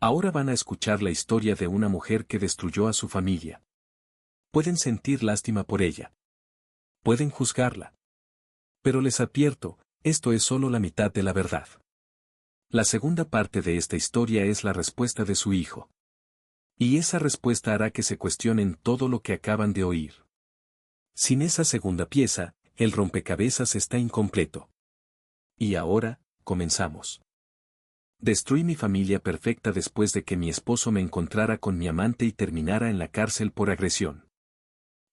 Ahora van a escuchar la historia de una mujer que destruyó a su familia. Pueden sentir lástima por ella. Pueden juzgarla. Pero les advierto, esto es solo la mitad de la verdad. La segunda parte de esta historia es la respuesta de su hijo. Y esa respuesta hará que se cuestionen todo lo que acaban de oír. Sin esa segunda pieza, el rompecabezas está incompleto. Y ahora, comenzamos. Destruí mi familia perfecta después de que mi esposo me encontrara con mi amante y terminara en la cárcel por agresión.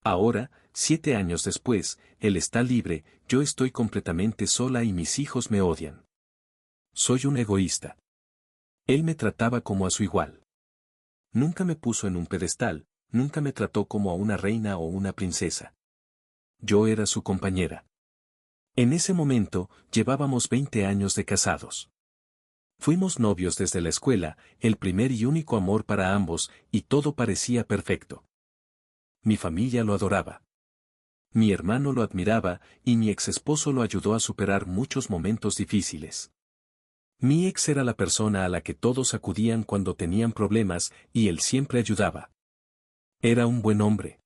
Ahora, 7 años después, él está libre, yo estoy completamente sola y mis hijos me odian. Soy un egoísta. Él me trataba como a su igual. Nunca me puso en un pedestal, nunca me trató como a una reina o una princesa. Yo era su compañera. En ese momento, llevábamos 20 años de casados. Fuimos novios desde la escuela, el primer y único amor para ambos, y todo parecía perfecto. Mi familia lo adoraba. Mi hermano lo admiraba, y mi exesposo lo ayudó a superar muchos momentos difíciles. Mi ex era la persona a la que todos acudían cuando tenían problemas, y él siempre ayudaba. Era un buen hombre.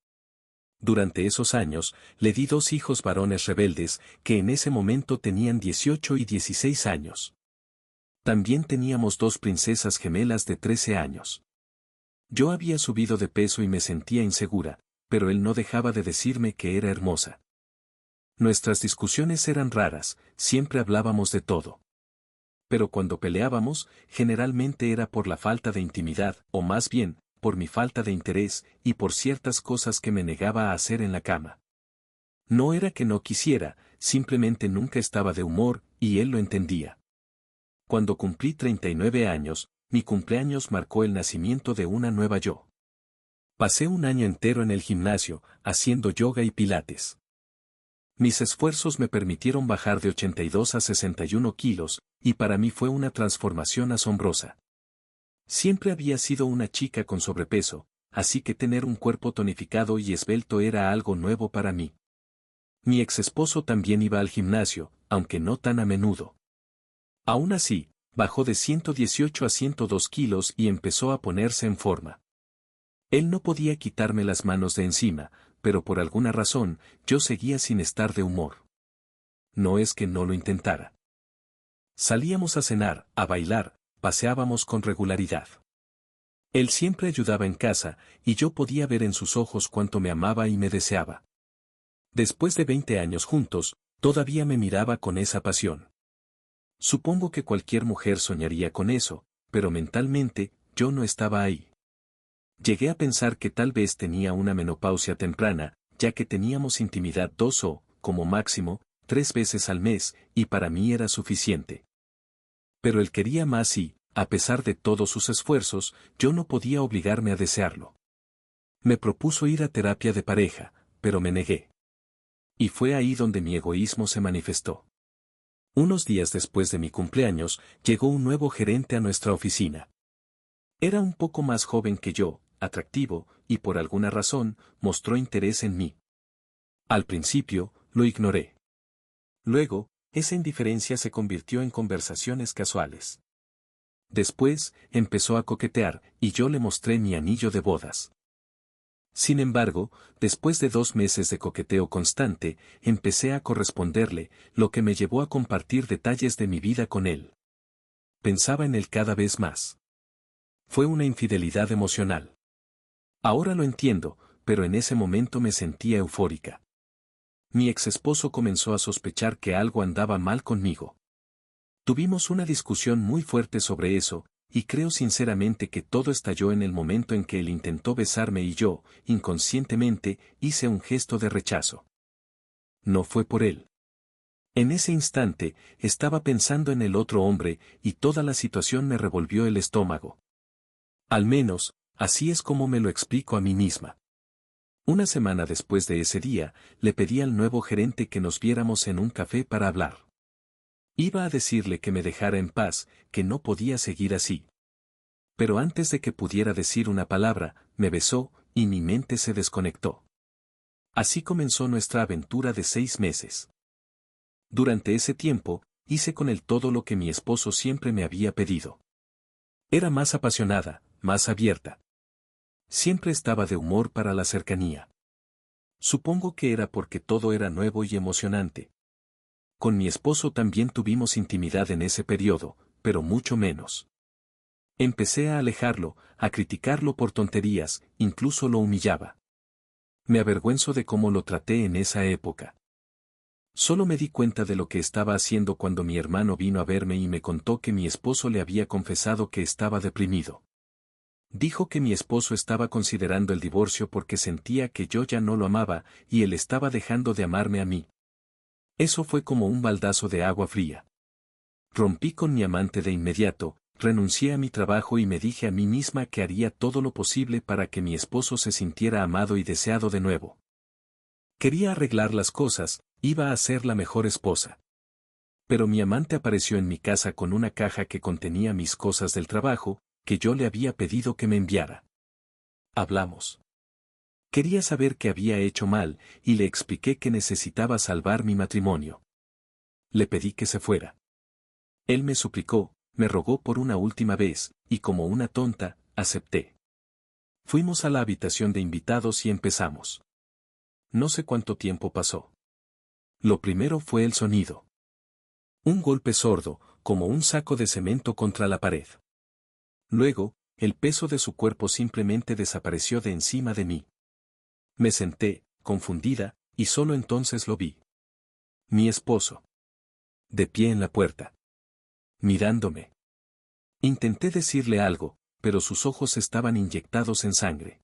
Durante esos años, le di 2 hijos varones rebeldes, que en ese momento tenían 18 y 16 años. También teníamos 2 princesas gemelas de 13 años. Yo había subido de peso y me sentía insegura, pero él no dejaba de decirme que era hermosa. Nuestras discusiones eran raras, siempre hablábamos de todo. Pero cuando peleábamos, generalmente era por la falta de intimidad, o más bien, por mi falta de interés, y por ciertas cosas que me negaba a hacer en la cama. No era que no quisiera, simplemente nunca estaba de humor, y él lo entendía. Cuando cumplí 39 años, mi cumpleaños marcó el nacimiento de una nueva yo. Pasé un año entero en el gimnasio, haciendo yoga y pilates. Mis esfuerzos me permitieron bajar de 82 a 61 kilos, y para mí fue una transformación asombrosa. Siempre había sido una chica con sobrepeso, así que tener un cuerpo tonificado y esbelto era algo nuevo para mí. Mi exesposo también iba al gimnasio, aunque no tan a menudo. Aún así, bajó de 118 a 102 kilos y empezó a ponerse en forma. Él no podía quitarme las manos de encima, pero por alguna razón, yo seguía sin estar de humor. No es que no lo intentara. Salíamos a cenar, a bailar, paseábamos con regularidad. Él siempre ayudaba en casa, y yo podía ver en sus ojos cuánto me amaba y me deseaba. Después de 20 años juntos, todavía me miraba con esa pasión. Supongo que cualquier mujer soñaría con eso, pero mentalmente, yo no estaba ahí. Llegué a pensar que tal vez tenía una menopausia temprana, ya que teníamos intimidad 2 o, como máximo, 3 veces al mes, y para mí era suficiente. Pero él quería más y, a pesar de todos sus esfuerzos, yo no podía obligarme a desearlo. Me propuso ir a terapia de pareja, pero me negué. Y fue ahí donde mi egoísmo se manifestó. Unos días después de mi cumpleaños, llegó un nuevo gerente a nuestra oficina. Era un poco más joven que yo, atractivo, y por alguna razón, mostró interés en mí. Al principio, lo ignoré. Luego, esa indiferencia se convirtió en conversaciones casuales. Después, empezó a coquetear, y yo le mostré mi anillo de bodas. Sin embargo, después de 2 meses de coqueteo constante, empecé a corresponderle, lo que me llevó a compartir detalles de mi vida con él. Pensaba en él cada vez más. Fue una infidelidad emocional. Ahora lo entiendo, pero en ese momento me sentía eufórica. Mi exesposo comenzó a sospechar que algo andaba mal conmigo. Tuvimos una discusión muy fuerte sobre eso, y creo sinceramente que todo estalló en el momento en que él intentó besarme y yo, inconscientemente, hice un gesto de rechazo. No fue por él. En ese instante, estaba pensando en el otro hombre, y toda la situación me revolvió el estómago. Al menos, así es como me lo explico a mí misma. Una semana después de ese día, le pedí al nuevo gerente que nos viéramos en un café para hablar. Iba a decirle que me dejara en paz, que no podía seguir así. Pero antes de que pudiera decir una palabra, me besó, y mi mente se desconectó. Así comenzó nuestra aventura de 6 meses. Durante ese tiempo, hice con él todo lo que mi esposo siempre me había pedido. Era más apasionada, más abierta. Siempre estaba de humor para la cercanía. Supongo que era porque todo era nuevo y emocionante. Con mi esposo también tuvimos intimidad en ese periodo, pero mucho menos. Empecé a alejarlo, a criticarlo por tonterías, incluso lo humillaba. Me avergüenzo de cómo lo traté en esa época. Solo me di cuenta de lo que estaba haciendo cuando mi hermano vino a verme y me contó que mi esposo le había confesado que estaba deprimido. Dijo que mi esposo estaba considerando el divorcio porque sentía que yo ya no lo amaba y él estaba dejando de amarme a mí. Eso fue como un baldazo de agua fría. Rompí con mi amante de inmediato, renuncié a mi trabajo y me dije a mí misma que haría todo lo posible para que mi esposo se sintiera amado y deseado de nuevo. Quería arreglar las cosas, iba a ser la mejor esposa. Pero mi amante apareció en mi casa con una caja que contenía mis cosas del trabajo, que yo le había pedido que me enviara. Hablamos. Quería saber qué había hecho mal, y le expliqué que necesitaba salvar mi matrimonio. Le pedí que se fuera. Él me suplicó, me rogó por una última vez, y como una tonta, acepté. Fuimos a la habitación de invitados y empezamos. No sé cuánto tiempo pasó. Lo primero fue el sonido. Un golpe sordo, como un saco de cemento contra la pared. Luego, el peso de su cuerpo simplemente desapareció de encima de mí. Me senté, confundida, y solo entonces lo vi. Mi esposo. De pie en la puerta. Mirándome. Intenté decirle algo, pero sus ojos estaban inyectados en sangre.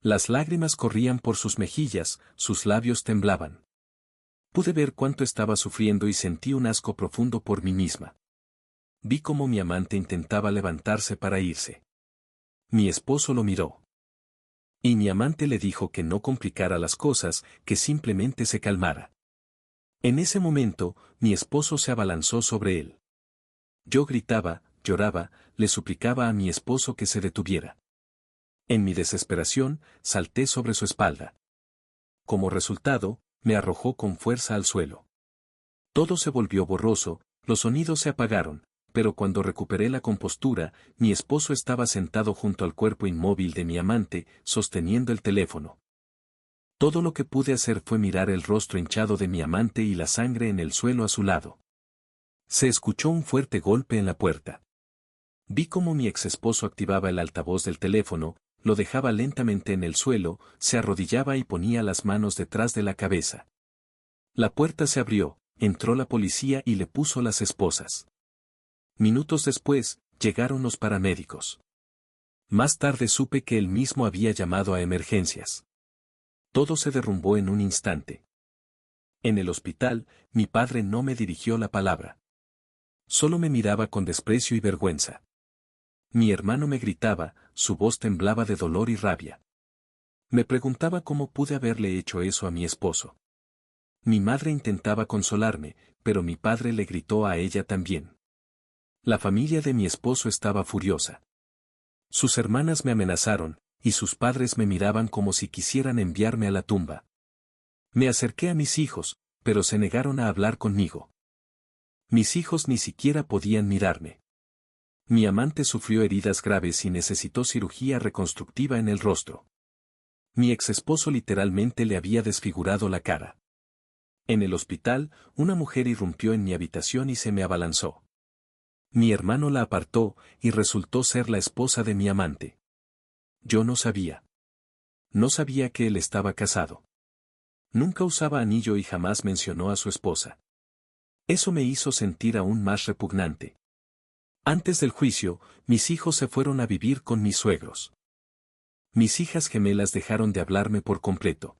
Las lágrimas corrían por sus mejillas, sus labios temblaban. Pude ver cuánto estaba sufriendo y sentí un asco profundo por mí misma. Vi cómo mi amante intentaba levantarse para irse. Mi esposo lo miró. Y mi amante le dijo que no complicara las cosas, que simplemente se calmara. En ese momento, mi esposo se abalanzó sobre él. Yo gritaba, lloraba, le suplicaba a mi esposo que se detuviera. En mi desesperación, salté sobre su espalda. Como resultado, me arrojó con fuerza al suelo. Todo se volvió borroso, los sonidos se apagaron, pero cuando recuperé la compostura, mi esposo estaba sentado junto al cuerpo inmóvil de mi amante, sosteniendo el teléfono. Todo lo que pude hacer fue mirar el rostro hinchado de mi amante y la sangre en el suelo a su lado. Se escuchó un fuerte golpe en la puerta. Vi cómo mi exesposo activaba el altavoz del teléfono, lo dejaba lentamente en el suelo, se arrodillaba y ponía las manos detrás de la cabeza. La puerta se abrió, entró la policía y le puso las esposas. Minutos después, llegaron los paramédicos. Más tarde supe que él mismo había llamado a emergencias. Todo se derrumbó en un instante. En el hospital, mi padre no me dirigió la palabra. Solo me miraba con desprecio y vergüenza. Mi hermano me gritaba, su voz temblaba de dolor y rabia. Me preguntaba cómo pude haberle hecho eso a mi esposo. Mi madre intentaba consolarme, pero mi padre le gritó a ella también. La familia de mi esposo estaba furiosa. Sus hermanas me amenazaron, y sus padres me miraban como si quisieran enviarme a la tumba. Me acerqué a mis hijos, pero se negaron a hablar conmigo. Mis hijos ni siquiera podían mirarme. Mi amante sufrió heridas graves y necesitó cirugía reconstructiva en el rostro. Mi exesposo literalmente le había desfigurado la cara. En el hospital, una mujer irrumpió en mi habitación y se me abalanzó. Mi hermano la apartó, y resultó ser la esposa de mi amante. Yo no sabía. No sabía que él estaba casado. Nunca usaba anillo y jamás mencionó a su esposa. Eso me hizo sentir aún más repugnante. Antes del juicio, mis hijos se fueron a vivir con mis suegros. Mis hijas gemelas dejaron de hablarme por completo.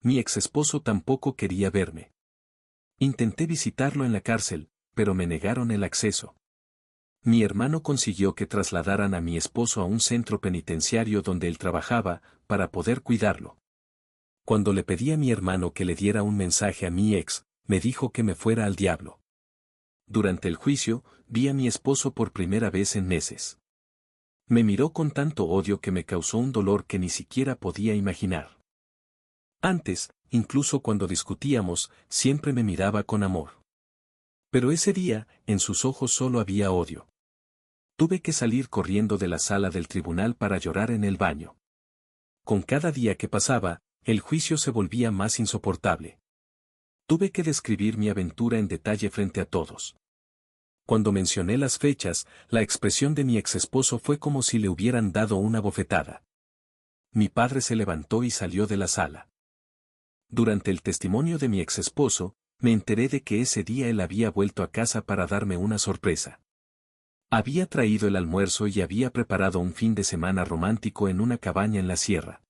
Mi exesposo tampoco quería verme. Intenté visitarlo en la cárcel, pero me negaron el acceso. Mi hermano consiguió que trasladaran a mi esposo a un centro penitenciario donde él trabajaba, para poder cuidarlo. Cuando le pedí a mi hermano que le diera un mensaje a mi ex, me dijo que me fuera al diablo. Durante el juicio, vi a mi esposo por primera vez en meses. Me miró con tanto odio que me causó un dolor que ni siquiera podía imaginar. Antes, incluso cuando discutíamos, siempre me miraba con amor. Pero ese día, en sus ojos solo había odio. Tuve que salir corriendo de la sala del tribunal para llorar en el baño. Con cada día que pasaba, el juicio se volvía más insoportable. Tuve que describir mi aventura en detalle frente a todos. Cuando mencioné las fechas, la expresión de mi exesposo fue como si le hubieran dado una bofetada. Mi padre se levantó y salió de la sala. Durante el testimonio de mi exesposo, me enteré de que ese día él había vuelto a casa para darme una sorpresa. Había traído el almuerzo y había preparado un fin de semana romántico en una cabaña en la sierra.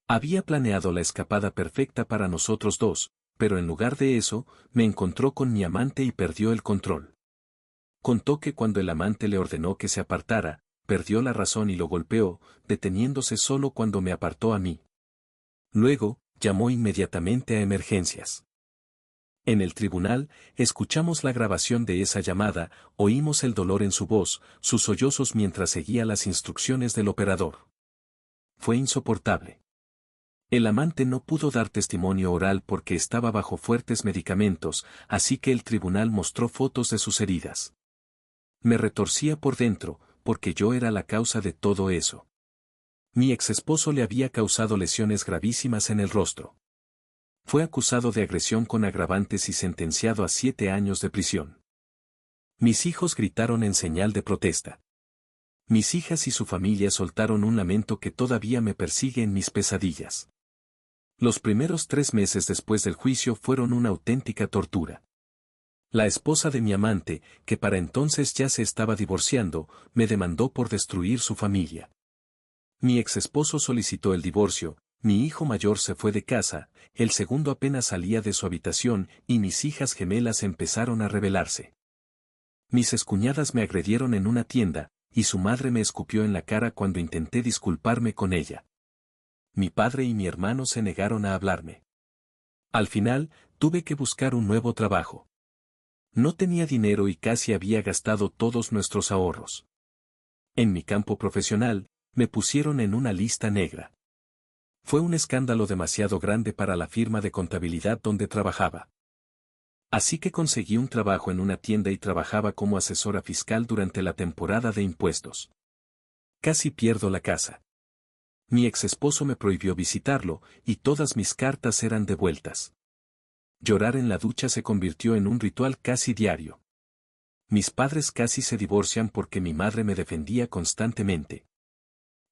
Había planeado la escapada perfecta para nosotros dos, pero en lugar de eso, me encontró con mi amante y perdió el control. Contó que cuando el amante le ordenó que se apartara, perdió la razón y lo golpeó, deteniéndose solo cuando me apartó a mí. Luego, llamó inmediatamente a emergencias. En el tribunal, escuchamos la grabación de esa llamada, oímos el dolor en su voz, sus sollozos mientras seguía las instrucciones del operador. Fue insoportable. El amante no pudo dar testimonio oral porque estaba bajo fuertes medicamentos, así que el tribunal mostró fotos de sus heridas. Me retorcía por dentro, porque yo era la causa de todo eso. Mi exesposo le había causado lesiones gravísimas en el rostro. Fue acusado de agresión con agravantes y sentenciado a 7 años de prisión. Mis hijos gritaron en señal de protesta. Mis hijas y su familia soltaron un lamento que todavía me persigue en mis pesadillas. Los primeros 3 meses después del juicio fueron una auténtica tortura. La esposa de mi amante, que para entonces ya se estaba divorciando, me demandó por destruir su familia. Mi exesposo solicitó el divorcio, mi hijo mayor se fue de casa, el segundo apenas salía de su habitación y mis hijas gemelas empezaron a rebelarse. Mis excuñadas me agredieron en una tienda, y su madre me escupió en la cara cuando intenté disculparme con ella. Mi padre y mi hermano se negaron a hablarme. Al final, tuve que buscar un nuevo trabajo. No tenía dinero y casi había gastado todos nuestros ahorros. En mi campo profesional, me pusieron en una lista negra. Fue un escándalo demasiado grande para la firma de contabilidad donde trabajaba. Así que conseguí un trabajo en una tienda y trabajaba como asesora fiscal durante la temporada de impuestos. Casi pierdo la casa. Mi exesposo me prohibió visitarlo, y todas mis cartas eran devueltas. Llorar en la ducha se convirtió en un ritual casi diario. Mis padres casi se divorcian porque mi madre me defendía constantemente.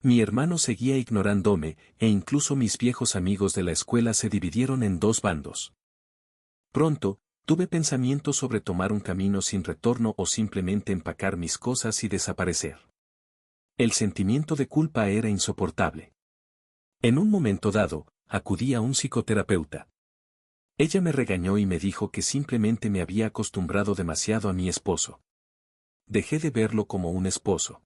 Mi hermano seguía ignorándome, e incluso mis viejos amigos de la escuela se dividieron en 2 bandos. Pronto, tuve pensamientos sobre tomar un camino sin retorno o simplemente empacar mis cosas y desaparecer. El sentimiento de culpa era insoportable. En un momento dado, acudí a un psicoterapeuta. Ella me regañó y me dijo que simplemente me había acostumbrado demasiado a mi esposo. Dejé de verlo como un esposo.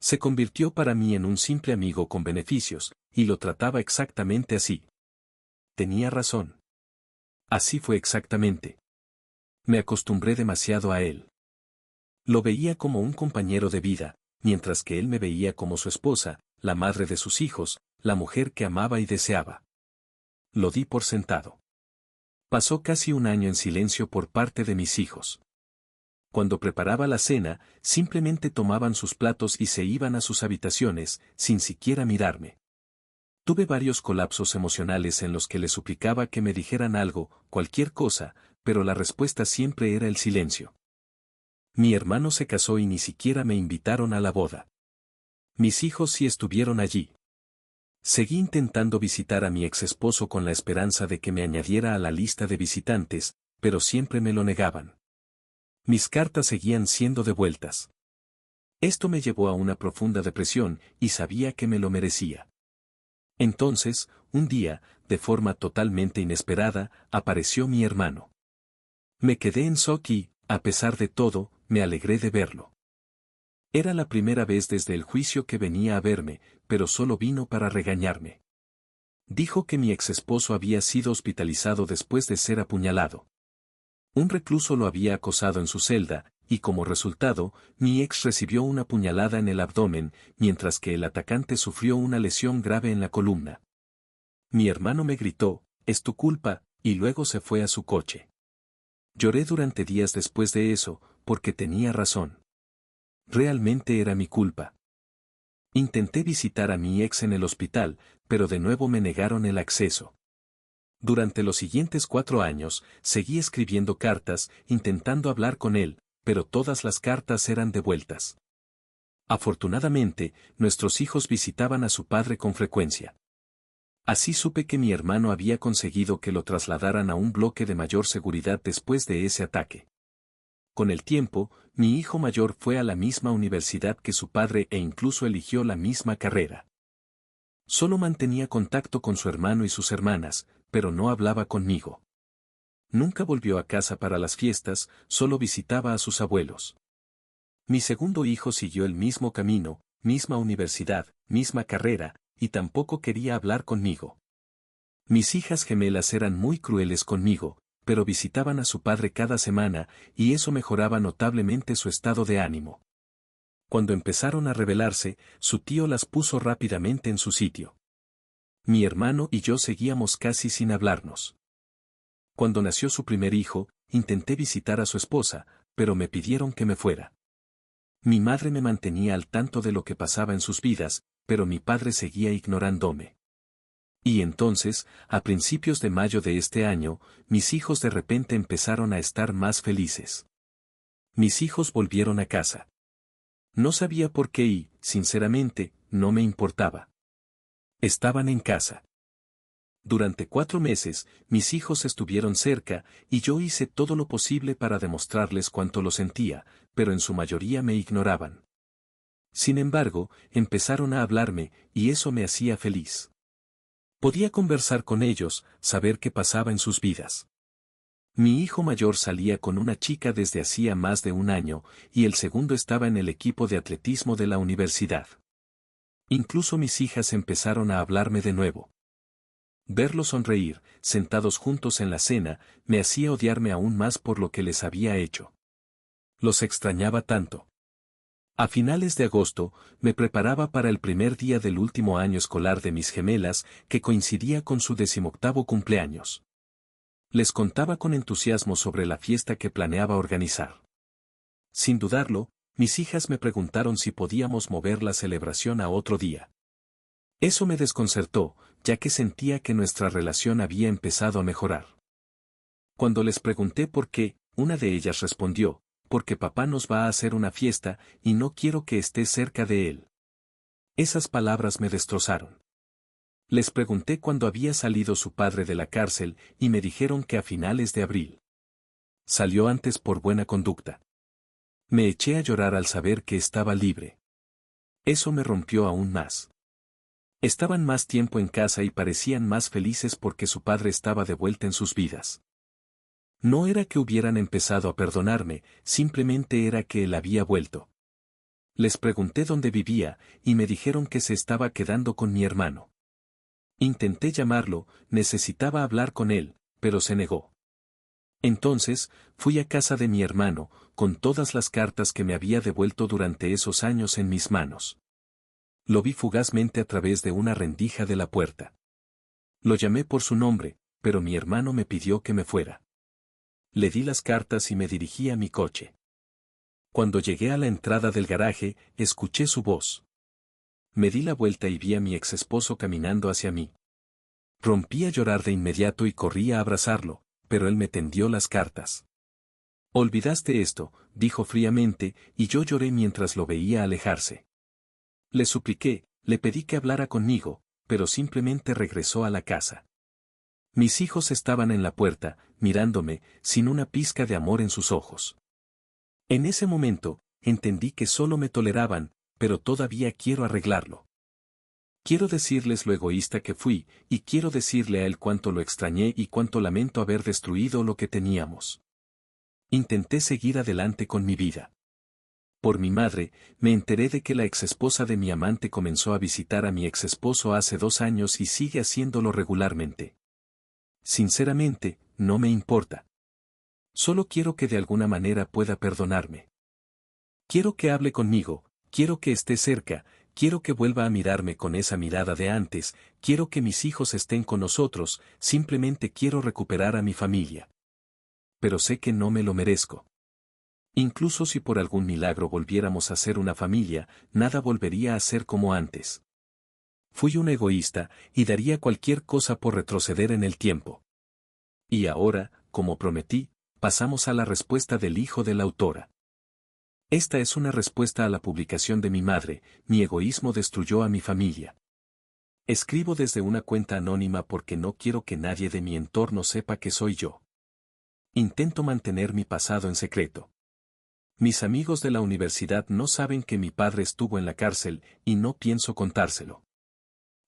Se convirtió para mí en un simple amigo con beneficios, y lo trataba exactamente así. Tenía razón. Así fue exactamente. Me acostumbré demasiado a él. Lo veía como un compañero de vida, mientras que él me veía como su esposa, la madre de sus hijos, la mujer que amaba y deseaba. Lo di por sentado. Pasó casi un año en silencio por parte de mis hijos. Cuando preparaba la cena, simplemente tomaban sus platos y se iban a sus habitaciones, sin siquiera mirarme. Tuve varios colapsos emocionales en los que les suplicaba que me dijeran algo, cualquier cosa, pero la respuesta siempre era el silencio. Mi hermano se casó y ni siquiera me invitaron a la boda. Mis hijos sí estuvieron allí. Seguí intentando visitar a mi exesposo con la esperanza de que me añadiera a la lista de visitantes, pero siempre me lo negaban. Mis cartas seguían siendo devueltas. Esto me llevó a una profunda depresión, y sabía que me lo merecía. Entonces, un día, de forma totalmente inesperada, apareció mi hermano. Me quedé en shock y, a pesar de todo, me alegré de verlo. Era la primera vez desde el juicio que venía a verme, pero solo vino para regañarme. Dijo que mi exesposo había sido hospitalizado después de ser apuñalado. Un recluso lo había acosado en su celda, y como resultado, mi ex recibió una puñalada en el abdomen, mientras que el atacante sufrió una lesión grave en la columna. Mi hermano me gritó, «Es tu culpa», y luego se fue a su coche. Lloré durante días después de eso, porque tenía razón. Realmente era mi culpa. Intenté visitar a mi ex en el hospital, pero de nuevo me negaron el acceso. Durante los siguientes 4 años, seguí escribiendo cartas, intentando hablar con él, pero todas las cartas eran devueltas. Afortunadamente, nuestros hijos visitaban a su padre con frecuencia. Así supe que mi hermano había conseguido que lo trasladaran a un bloque de mayor seguridad después de ese ataque. Con el tiempo, mi hijo mayor fue a la misma universidad que su padre e incluso eligió la misma carrera. Solo mantenía contacto con su hermano y sus hermanas, pero no hablaba conmigo. Nunca volvió a casa para las fiestas, solo visitaba a sus abuelos. Mi segundo hijo siguió el mismo camino, misma universidad, misma carrera, y tampoco quería hablar conmigo. Mis hijas gemelas eran muy crueles conmigo, pero visitaban a su padre cada semana, y eso mejoraba notablemente su estado de ánimo. Cuando empezaron a rebelarse, su tío las puso rápidamente en su sitio. Mi hermano y yo seguíamos casi sin hablarnos. Cuando nació su primer hijo, intenté visitar a su esposa, pero me pidieron que me fuera. Mi madre me mantenía al tanto de lo que pasaba en sus vidas, pero mi padre seguía ignorándome. Y entonces, a principios de mayo de este año, mis hijos de repente empezaron a estar más felices. Mis hijos volvieron a casa. No sabía por qué y, sinceramente, no me importaba. Estaban en casa. Durante 4 meses, mis hijos estuvieron cerca, y yo hice todo lo posible para demostrarles cuánto lo sentía, pero en su mayoría me ignoraban. Sin embargo, empezaron a hablarme, y eso me hacía feliz. Podía conversar con ellos, saber qué pasaba en sus vidas. Mi hijo mayor salía con una chica desde hacía más de 1 año, y el segundo estaba en el equipo de atletismo de la universidad. Incluso mis hijas empezaron a hablarme de nuevo. Verlos sonreír, sentados juntos en la cena, me hacía odiarme aún más por lo que les había hecho. Los extrañaba tanto. A finales de agosto, me preparaba para el primer día del último año escolar de mis gemelas, que coincidía con su 18º cumpleaños. Les contaba con entusiasmo sobre la fiesta que planeaba organizar. Sin dudarlo, mis hijas me preguntaron si podíamos mover la celebración a otro día. Eso me desconcertó, ya que sentía que nuestra relación había empezado a mejorar. Cuando les pregunté por qué, una de ellas respondió, porque papá nos va a hacer una fiesta, y no quiero que esté cerca de él. Esas palabras me destrozaron. Les pregunté cuándo había salido su padre de la cárcel, y me dijeron que a finales de abril. Salió antes por buena conducta. Me eché a llorar al saber que estaba libre. Eso me rompió aún más. Estaban más tiempo en casa y parecían más felices porque su padre estaba de vuelta en sus vidas. No era que hubieran empezado a perdonarme, simplemente era que él había vuelto. Les pregunté dónde vivía, y me dijeron que se estaba quedando con mi hermano. Intenté llamarlo, necesitaba hablar con él, pero se negó. Entonces, fui a casa de mi hermano, con todas las cartas que me había devuelto durante esos años en mis manos. Lo vi fugazmente a través de una rendija de la puerta. Lo llamé por su nombre, pero mi hermano me pidió que me fuera. Le di las cartas y me dirigí a mi coche. Cuando llegué a la entrada del garaje, escuché su voz. Me di la vuelta y vi a mi exesposo caminando hacia mí. Rompí a llorar de inmediato y corrí a abrazarlo, pero él me tendió las cartas. «Olvidaste esto», dijo fríamente, y yo lloré mientras lo veía alejarse. Le supliqué, le pedí que hablara conmigo, pero simplemente regresó a la casa. Mis hijos estaban en la puerta, mirándome, sin una pizca de amor en sus ojos. En ese momento, entendí que solo me toleraban, pero todavía quiero arreglarlo. Quiero decirles lo egoísta que fui, y quiero decirle a él cuánto lo extrañé y cuánto lamento haber destruido lo que teníamos. Intenté seguir adelante con mi vida. Por mi madre, me enteré de que la exesposa de mi amante comenzó a visitar a mi exesposo hace 2 años y sigue haciéndolo regularmente. Sinceramente, no me importa. Solo quiero que de alguna manera pueda perdonarme. Quiero que hable conmigo, quiero que esté cerca, quiero que vuelva a mirarme con esa mirada de antes, quiero que mis hijos estén con nosotros, simplemente quiero recuperar a mi familia. Pero sé que no me lo merezco. Incluso si por algún milagro volviéramos a ser una familia, nada volvería a ser como antes. Fui un egoísta, y daría cualquier cosa por retroceder en el tiempo. Y ahora, como prometí, pasamos a la respuesta del hijo de la autora. Esta es una respuesta a la publicación de mi madre: mi egoísmo destruyó a mi familia. Escribo desde una cuenta anónima porque no quiero que nadie de mi entorno sepa que soy yo. Intento mantener mi pasado en secreto. Mis amigos de la universidad no saben que mi padre estuvo en la cárcel, y no pienso contárselo.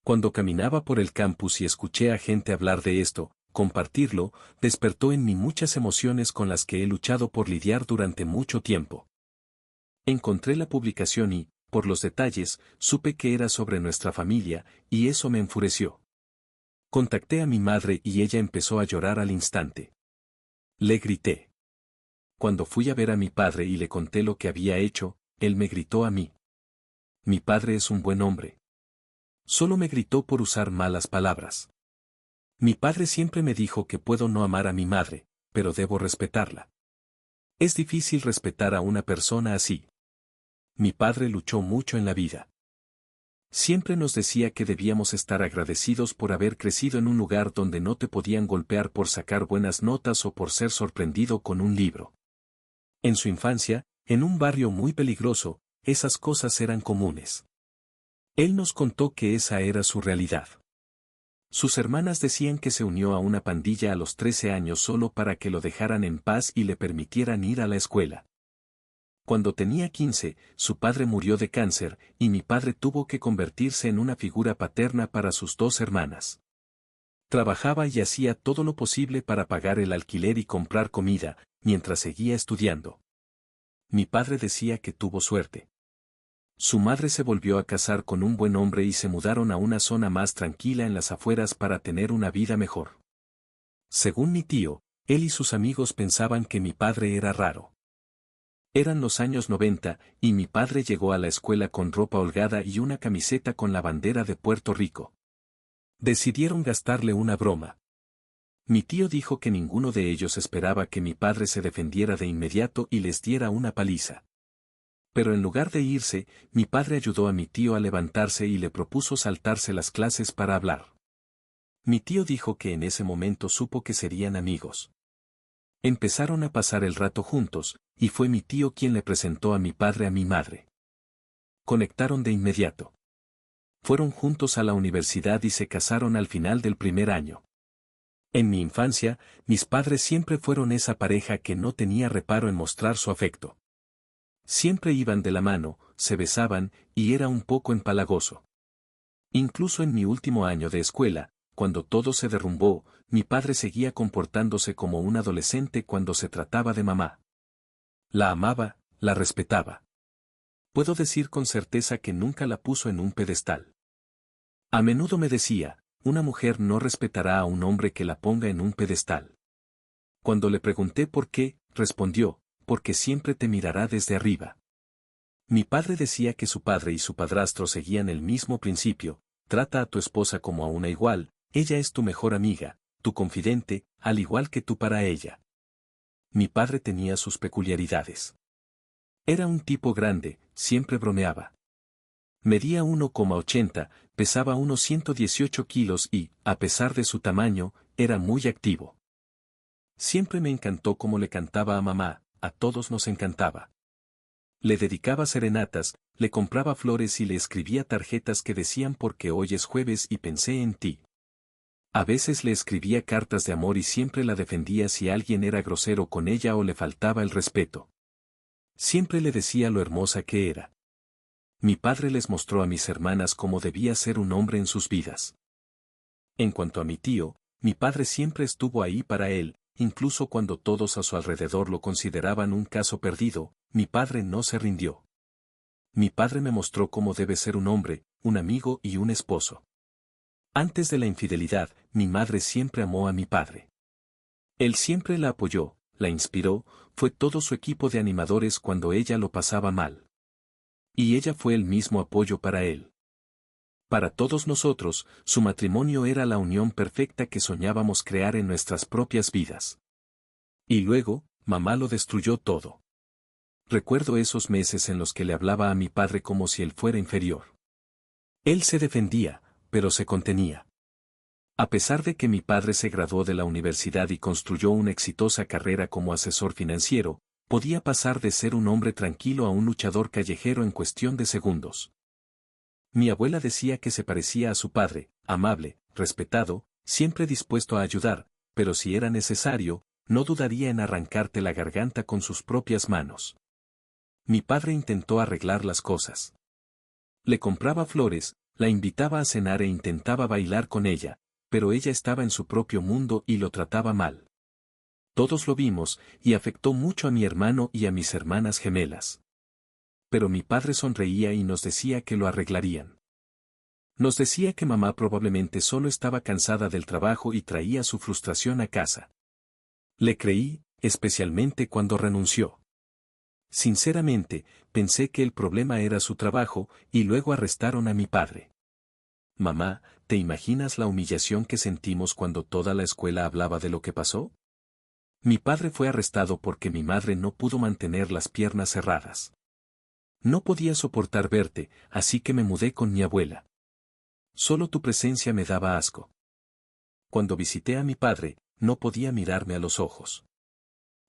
Cuando caminaba por el campus y escuché a gente hablar de esto, compartirlo, despertó en mí muchas emociones con las que he luchado por lidiar durante mucho tiempo. Encontré la publicación y, por los detalles, supe que era sobre nuestra familia, y eso me enfureció. Contacté a mi madre y ella empezó a llorar al instante. Le grité. Cuando fui a ver a mi padre y le conté lo que había hecho, él me gritó a mí. Mi padre es un buen hombre. Solo me gritó por usar malas palabras. Mi padre siempre me dijo que puedo no amar a mi madre, pero debo respetarla. Es difícil respetar a una persona así. Mi padre luchó mucho en la vida. Siempre nos decía que debíamos estar agradecidos por haber crecido en un lugar donde no te podían golpear por sacar buenas notas o por ser sorprendido con un libro. En su infancia, en un barrio muy peligroso, esas cosas eran comunes. Él nos contó que esa era su realidad. Sus hermanas decían que se unió a una pandilla a los 13 años solo para que lo dejaran en paz y le permitieran ir a la escuela. Cuando tenía 15, su padre murió de cáncer, y mi padre tuvo que convertirse en una figura paterna para sus dos hermanas. Trabajaba y hacía todo lo posible para pagar el alquiler y comprar comida, mientras seguía estudiando. Mi padre decía que tuvo suerte. Su madre se volvió a casar con un buen hombre y se mudaron a una zona más tranquila en las afueras para tener una vida mejor. Según mi tío, él y sus amigos pensaban que mi padre era raro. Eran los años 90, y mi padre llegó a la escuela con ropa holgada y una camiseta con la bandera de Puerto Rico. Decidieron gastarle una broma. Mi tío dijo que ninguno de ellos esperaba que mi padre se defendiera de inmediato y les diera una paliza. Pero en lugar de irse, mi padre ayudó a mi tío a levantarse y le propuso saltarse las clases para hablar. Mi tío dijo que en ese momento supo que serían amigos. Empezaron a pasar el rato juntos, y fue mi tío quien le presentó a mi padre a mi madre. Conectaron de inmediato. Fueron juntos a la universidad y se casaron al final del primer año. En mi infancia, mis padres siempre fueron esa pareja que no tenía reparo en mostrar su afecto. Siempre iban de la mano, se besaban, y era un poco empalagoso. Incluso en mi último año de escuela, cuando todo se derrumbó, mi padre seguía comportándose como un adolescente cuando se trataba de mamá. La amaba, la respetaba. Puedo decir con certeza que nunca la puso en un pedestal. A menudo me decía, una mujer no respetará a un hombre que la ponga en un pedestal. Cuando le pregunté por qué, respondió, porque siempre te mirará desde arriba. Mi padre decía que su padre y su padrastro seguían el mismo principio: trata a tu esposa como a una igual, ella es tu mejor amiga, tu confidente, al igual que tú para ella. Mi padre tenía sus peculiaridades. Era un tipo grande, siempre bromeaba. Medía 1,80, pesaba unos 118 kilos y, a pesar de su tamaño, era muy activo. Siempre me encantó cómo le cantaba a mamá, a todos nos encantaba. Le dedicaba serenatas, le compraba flores y le escribía tarjetas que decían porque hoy es jueves y pensé en ti. A veces le escribía cartas de amor y siempre la defendía si alguien era grosero con ella o le faltaba el respeto. Siempre le decía lo hermosa que era. Mi padre les mostró a mis hermanas cómo debía ser un hombre en sus vidas. En cuanto a mi tío, mi padre siempre estuvo ahí para él, incluso cuando todos a su alrededor lo consideraban un caso perdido, mi padre no se rindió. Mi padre me mostró cómo debe ser un hombre, un amigo y un esposo. Antes de la infidelidad, mi madre siempre amó a mi padre. Él siempre la apoyó, la inspiró, fue todo su equipo de animadores cuando ella lo pasaba mal. Y ella fue el mismo apoyo para él. Para todos nosotros, su matrimonio era la unión perfecta que soñábamos crear en nuestras propias vidas. Y luego, mamá lo destruyó todo. Recuerdo esos meses en los que le hablaba a mi padre como si él fuera inferior. Él se defendía, pero se contenía. A pesar de que mi padre se graduó de la universidad y construyó una exitosa carrera como asesor financiero, podía pasar de ser un hombre tranquilo a un luchador callejero en cuestión de segundos. Mi abuela decía que se parecía a su padre, amable, respetado, siempre dispuesto a ayudar, pero si era necesario, no dudaría en arrancarte la garganta con sus propias manos. Mi padre intentó arreglar las cosas. Le compraba flores, la invitaba a cenar e intentaba bailar con ella, pero ella estaba en su propio mundo y lo trataba mal. Todos lo vimos, y afectó mucho a mi hermano y a mis hermanas gemelas. Pero mi padre sonreía y nos decía que lo arreglarían. Nos decía que mamá probablemente solo estaba cansada del trabajo y traía su frustración a casa. Le creí, especialmente cuando renunció. Sinceramente, pensé que el problema era su trabajo, y luego arrestaron a mi padre. Mamá, ¿te imaginas la humillación que sentimos cuando toda la escuela hablaba de lo que pasó? Mi padre fue arrestado porque mi madre no pudo mantener las piernas cerradas. No podía soportar verte, así que me mudé con mi abuela. Solo tu presencia me daba asco. Cuando visité a mi padre, no podía mirarme a los ojos.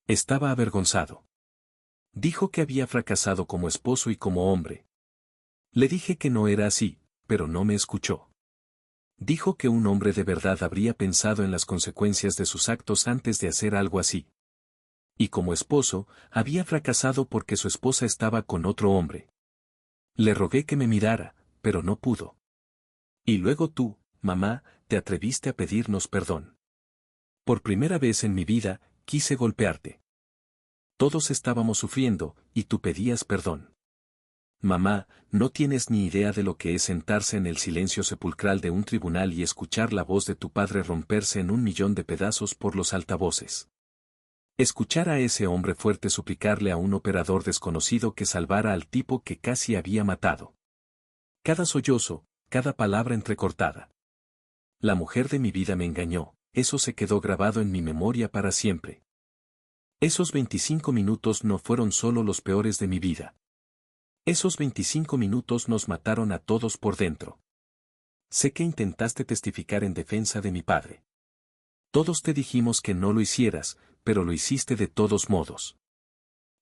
Estaba avergonzado. Dijo que había fracasado como esposo y como hombre. Le dije que no era así, pero no me escuchó. Dijo que un hombre de verdad habría pensado en las consecuencias de sus actos antes de hacer algo así. Y como esposo, había fracasado porque su esposa estaba con otro hombre. Le rogué que me mirara, pero no pudo. Y luego tú, mamá, te atreviste a pedirnos perdón. Por primera vez en mi vida, quise golpearte. Todos estábamos sufriendo, y tú pedías perdón. Mamá, no tienes ni idea de lo que es sentarse en el silencio sepulcral de un tribunal y escuchar la voz de tu padre romperse en 1.000.000 de pedazos por los altavoces. Escuchar a ese hombre fuerte suplicarle a un operador desconocido que salvara al tipo que casi había matado. Cada sollozo, cada palabra entrecortada. La mujer de mi vida me engañó, eso se quedó grabado en mi memoria para siempre. Esos 25 minutos no fueron solo los peores de mi vida. Esos 25 minutos nos mataron a todos por dentro. Sé que intentaste testificar en defensa de mi padre. Todos te dijimos que no lo hicieras, pero lo hiciste de todos modos.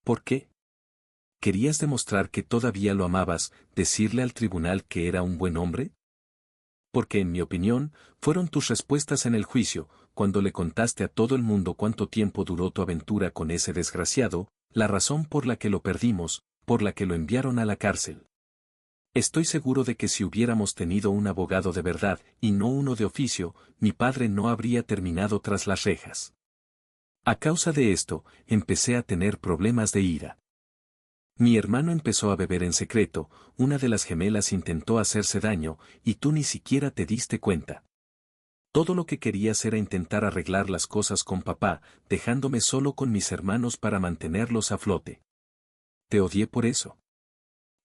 ¿Por qué? ¿Querías demostrar que todavía lo amabas, decirle al tribunal que era un buen hombre? Porque en mi opinión, fueron tus respuestas en el juicio, cuando le contaste a todo el mundo cuánto tiempo duró tu aventura con ese desgraciado, la razón por la que lo perdimos, por la que lo enviaron a la cárcel. Estoy seguro de que si hubiéramos tenido un abogado de verdad, y no uno de oficio, mi padre no habría terminado tras las rejas. A causa de esto, empecé a tener problemas de ira. Mi hermano empezó a beber en secreto, una de las gemelas intentó hacerse daño, y tú ni siquiera te diste cuenta. Todo lo que querías era intentar arreglar las cosas con papá, dejándome solo con mis hermanos para mantenerlos a flote. Te odié por eso.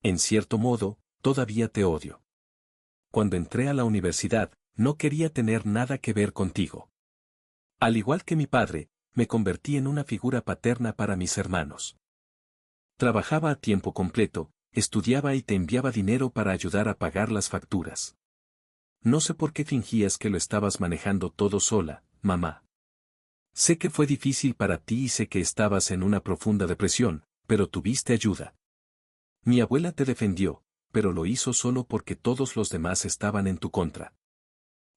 En cierto modo, todavía te odio. Cuando entré a la universidad, no quería tener nada que ver contigo. Al igual que mi padre, me convertí en una figura paterna para mis hermanos. Trabajaba a tiempo completo, estudiaba y te enviaba dinero para ayudar a pagar las facturas. No sé por qué fingías que lo estabas manejando todo sola, mamá. Sé que fue difícil para ti y sé que estabas en una profunda depresión, pero tuviste ayuda. Mi abuela te defendió, pero lo hizo solo porque todos los demás estaban en tu contra.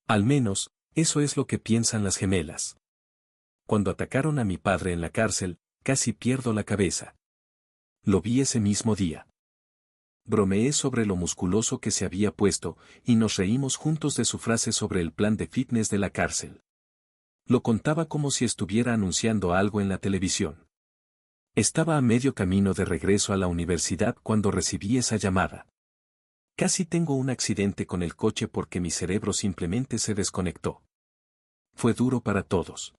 Al menos, eso es lo que piensan las gemelas. Cuando atacaron a mi padre en la cárcel, casi pierdo la cabeza. Lo vi ese mismo día. Bromeé sobre lo musculoso que se había puesto, y nos reímos juntos de su frase sobre el plan de fitness de la cárcel. Lo contaba como si estuviera anunciando algo en la televisión. Estaba a medio camino de regreso a la universidad cuando recibí esa llamada. Casi tengo un accidente con el coche porque mi cerebro simplemente se desconectó. Fue duro para todos.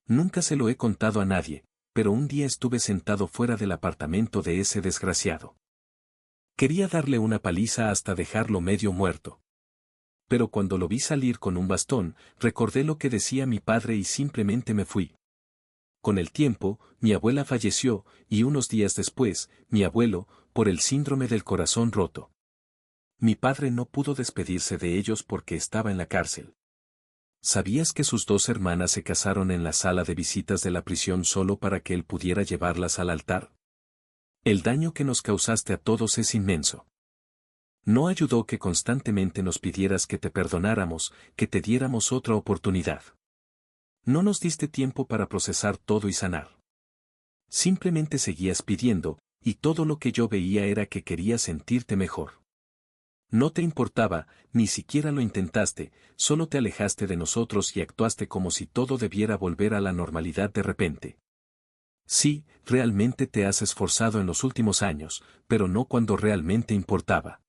Nunca se lo he contado a nadie, pero un día estuve sentado fuera del apartamento de ese desgraciado. Quería darle una paliza hasta dejarlo medio muerto. Pero cuando lo vi salir con un bastón, recordé lo que decía mi padre y simplemente me fui. Con el tiempo, mi abuela falleció, y unos días después, mi abuelo, por el síndrome del corazón roto. Mi padre no pudo despedirse de ellos porque estaba en la cárcel. ¿Sabías que sus dos hermanas se casaron en la sala de visitas de la prisión solo para que él pudiera llevarlas al altar? El daño que nos causaste a todos es inmenso. No ayudó que constantemente nos pidieras que te perdonáramos, que te diéramos otra oportunidad. No nos diste tiempo para procesar todo y sanar. Simplemente seguías pidiendo, y todo lo que yo veía era que querías sentirte mejor. No te importaba, ni siquiera lo intentaste, solo te alejaste de nosotros y actuaste como si todo debiera volver a la normalidad de repente. Sí, realmente te has esforzado en los últimos años, pero no cuando realmente importaba.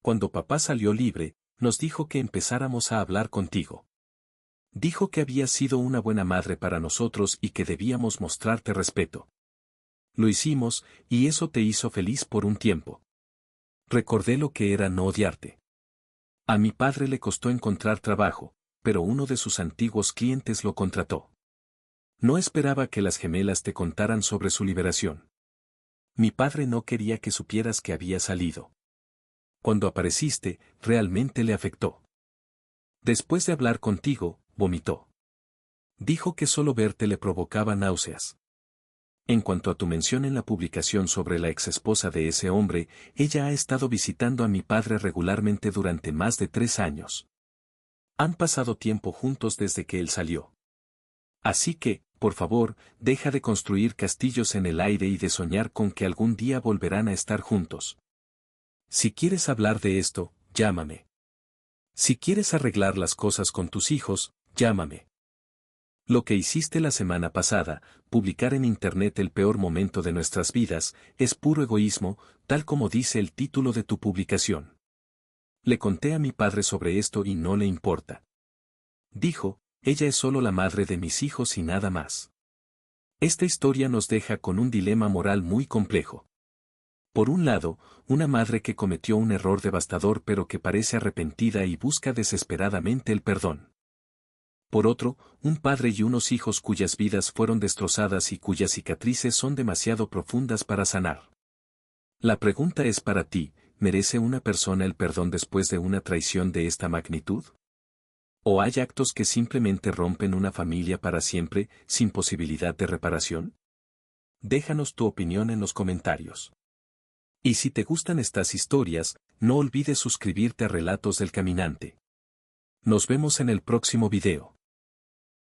Cuando papá salió libre, nos dijo que empezáramos a hablar contigo. Dijo que habías sido una buena madre para nosotros y que debíamos mostrarte respeto. Lo hicimos, y eso te hizo feliz por un tiempo. Recordé lo que era no odiarte. A mi padre le costó encontrar trabajo, pero uno de sus antiguos clientes lo contrató. No esperaba que las gemelas te contaran sobre su liberación. Mi padre no quería que supieras que había salido. Cuando apareciste, realmente le afectó. Después de hablar contigo, vomitó. Dijo que solo verte le provocaba náuseas. En cuanto a tu mención en la publicación sobre la exesposa de ese hombre, ella ha estado visitando a mi padre regularmente durante más de 3 años. Han pasado tiempo juntos desde que él salió. Así que, por favor, deja de construir castillos en el aire y de soñar con que algún día volverán a estar juntos. Si quieres hablar de esto, llámame. Si quieres arreglar las cosas con tus hijos, llámame. Lo que hiciste la semana pasada, publicar en Internet el peor momento de nuestras vidas, es puro egoísmo, tal como dice el título de tu publicación. Le conté a mi padre sobre esto y no le importa. Dijo, ella es solo la madre de mis hijos y nada más. Esta historia nos deja con un dilema moral muy complejo. Por un lado, una madre que cometió un error devastador pero que parece arrepentida y busca desesperadamente el perdón. Por otro, un padre y unos hijos cuyas vidas fueron destrozadas y cuyas cicatrices son demasiado profundas para sanar. La pregunta es para ti, ¿merece una persona el perdón después de una traición de esta magnitud? ¿O hay actos que simplemente rompen una familia para siempre, sin posibilidad de reparación? Déjanos tu opinión en los comentarios. Y si te gustan estas historias, no olvides suscribirte a Relatos del Caminante. Nos vemos en el próximo video.